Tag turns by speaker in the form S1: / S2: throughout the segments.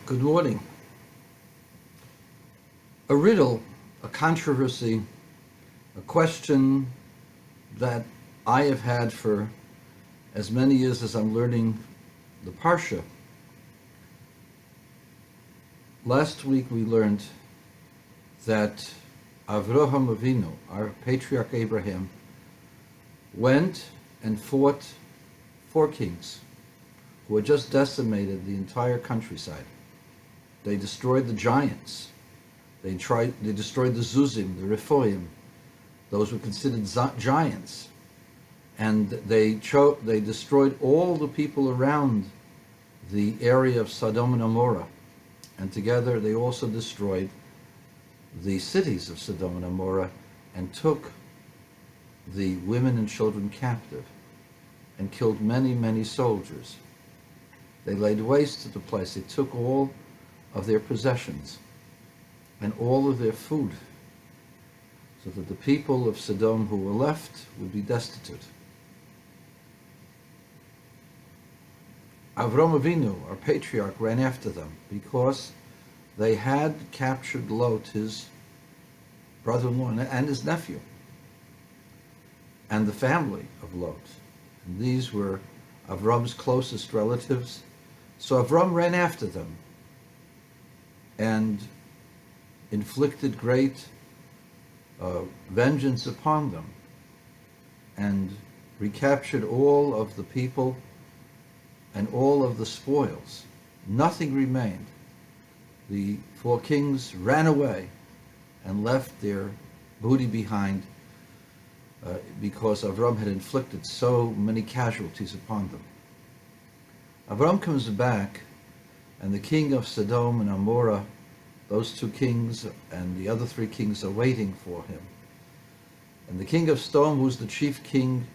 S1: Good morning. A riddle, a controversy, a question that I have had for as many years as I'm learning the Parsha. Last week we learned that Avrohom Avinu, our patriarch Abraham, went and fought 4 kings who had just decimated the entire countryside. They destroyed the giants. They destroyed the Zuzim, the Rephoim. Those were considered giants. And they destroyed all the people around the area of Sodom and Gomorrah. And together they also destroyed the cities of Sodom and Gomorrah and took the women and children captive and killed many, many soldiers. They laid waste to the place. They took all of their possessions and all of their food, so that the people of Sodom who were left would be destitute. Avrohom Avinu, our patriarch, ran after them because they had captured Lot, his brother-in-law, and his nephew, and the family of Lot. And these were Avram's closest relatives. So Avram ran after them and inflicted great vengeance upon them and recaptured all of the people and all of the spoils. Nothing remained. The 4 kings ran away and left their booty behind because Avram had inflicted so many casualties upon them. Avram comes back, and the king of Sodom and Gomorrah, those 2 kings and the other 3 kings are waiting for him. And the king of Sodom, who's the chief king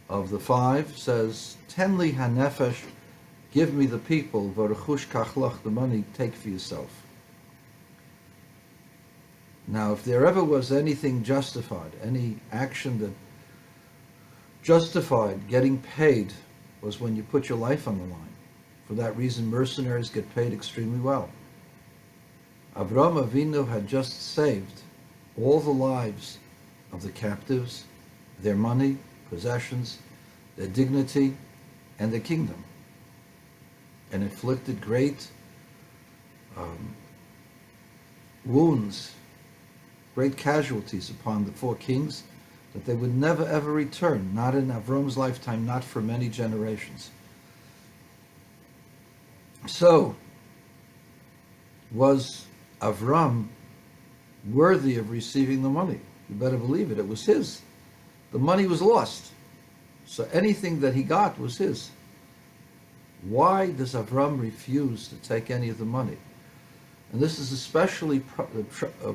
S1: of the 5, says, "Ten li hanefesh, give me the people, v'rechush kachlach, the money, take for yourself." Now, if there ever was anything justified, any action that justified getting paid, was when you put your life on the line. For that reason, mercenaries get paid extremely well. Avrohom Avinu had just saved all the lives of the captives, their money, possessions, their dignity, and their kingdom, and inflicted great wounds, great casualties upon the 4 kings that they would never ever return, not in Avram's lifetime, not for many generations. So, was Avram worthy of receiving the money? You better believe it. It was his. The money was lost. So anything that he got was his. Why does Avram refuse to take any of the money? And this is especially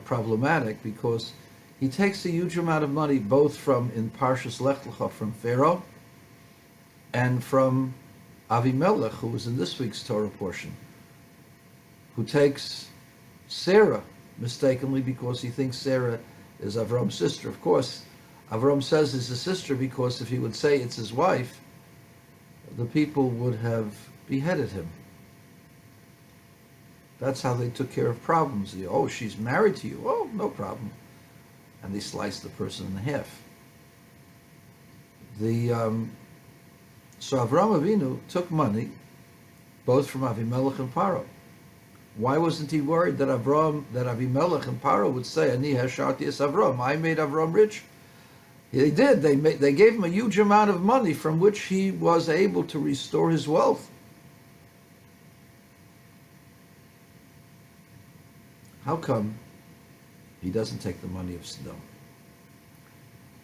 S1: problematic because he takes a huge amount of money both from, in Parshas Lech Lecha, from Pharaoh and from Avimelech, who was in this week's Torah portion, who takes Sarah mistakenly because he thinks Sarah is Avram's sister. Of course, Avram says it's his sister because if he would say it's his wife, the people would have beheaded him. That's how they took care of problems. Oh, she's married to you. Oh, no problem. And they sliced the person in half. So Avram Avinu took money, both from Avimelech and Paro. Why wasn't he worried that Avimelech and Paro would say, "Ani hasharti es Avram"? I made Avram rich. They did. They gave him a huge amount of money from which he was able to restore his wealth. How come he doesn't take the money of Sodom?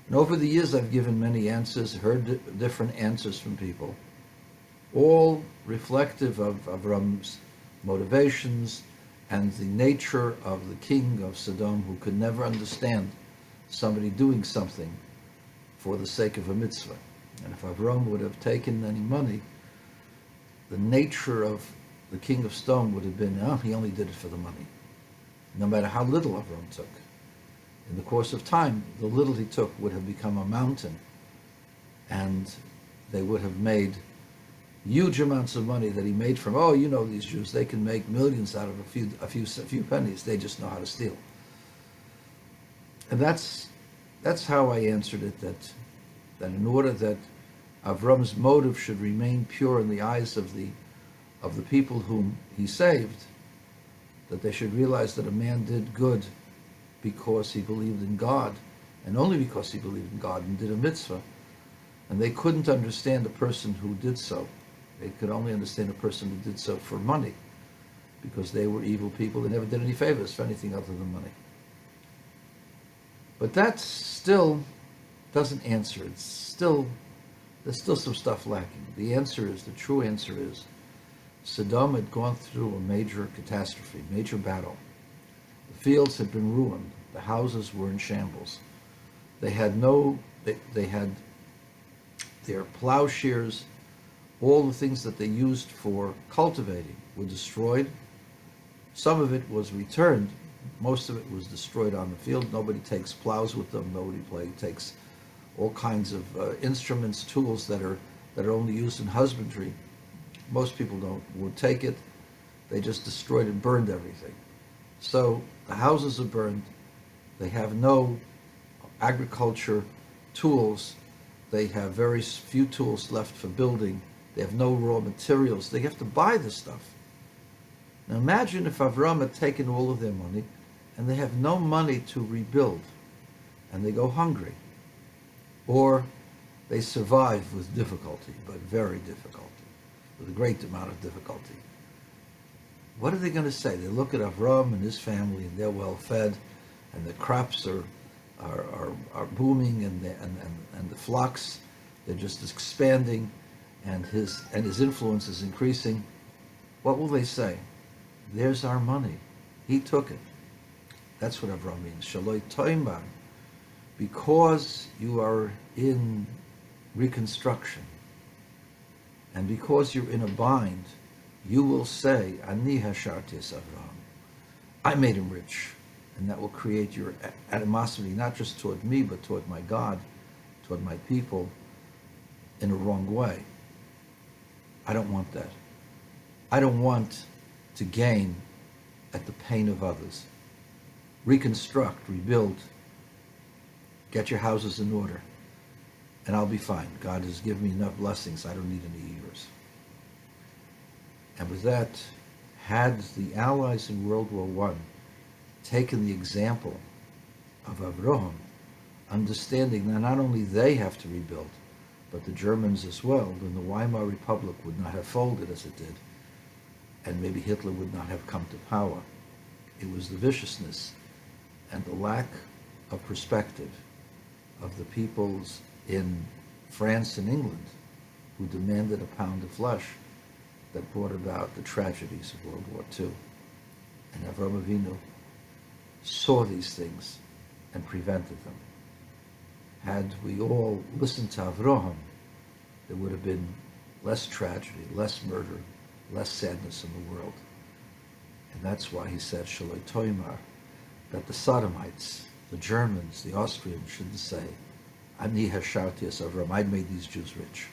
S1: And over the years, I've given many answers, heard different answers from people, all reflective of Avram's motivations and the nature of the king of Sodom, who could never understand somebody doing something for the sake of a mitzvah. And if Avram would have taken any money, the nature of the king of Sodom would have been, oh, he only did it for the money. No matter how little Avram took. In the course of time, the little he took would have become a mountain, and they would have made huge amounts of money that he made from, oh, you know, these Jews, they can make millions out of a few pennies. They just know how to steal. And that's how I answered it, that in order that Avram's motive should remain pure in the eyes of the people whom he saved, that they should realize that a man did good because he believed in God, and only because he believed in God and did a mitzvah. And they couldn't understand a person who did so. They could only understand a person who did so for money, because they were evil people. They never did any favors for anything other than money. But that still doesn't answer. There's still some stuff lacking. The true answer is, Sodom had gone through a major catastrophe, major battle. The fields had been ruined. The houses were in shambles. They had their plowshares, all the things that they used for cultivating were destroyed. Some of it was returned. Most of it was destroyed on the field. Nobody takes plows with them. Nobody takes all kinds of instruments, tools that are only used in husbandry. Most people would take it. They just destroyed and burned everything. So the houses are burned. They have no agriculture tools. They have very few tools left for building. They have no raw materials. They have to buy the stuff. Now imagine if Avram had taken all of their money and they have no money to rebuild, and they go hungry, or they survive with difficulty, but very difficulty, with a great amount of difficulty. What are they going to say? They look at Avram and his family, and they're well fed, and the crops are booming, and the flocks, they're just expanding, and his influence is increasing. What will they say? There's our money. He took it. That's what Avram means. Shaloi toimar. Because you are in reconstruction, and because you're in a bind, you will say, Ani hasharti es Avram. I made him rich. And that will create your animosity, not just toward me, but toward my God, toward my people, in a wrong way. I don't want that. I don't want to gain at the pain of others. Reconstruct, rebuild, get your houses in order, and I'll be fine. God has given me enough blessings. I don't need any years. And with that, had the Allies in World War I taken the example of Avrohom, understanding that not only they have to rebuild, but the Germans as well, then the Weimar Republic would not have folded as it did, and maybe Hitler would not have come to power. It was the viciousness and the lack of perspective of the peoples in France and England who demanded a pound of flesh that brought about the tragedies of World War II. And Avram Avinu saw these things and prevented them. Had we all listened to Avrohom, there would have been less tragedy, less murder, less sadness in the world. And that's why he said, Shaloi toimar, that the Sodomites, the Germans, the Austrians shouldn't say, Ani hasharti es Avram, I made these Jews rich.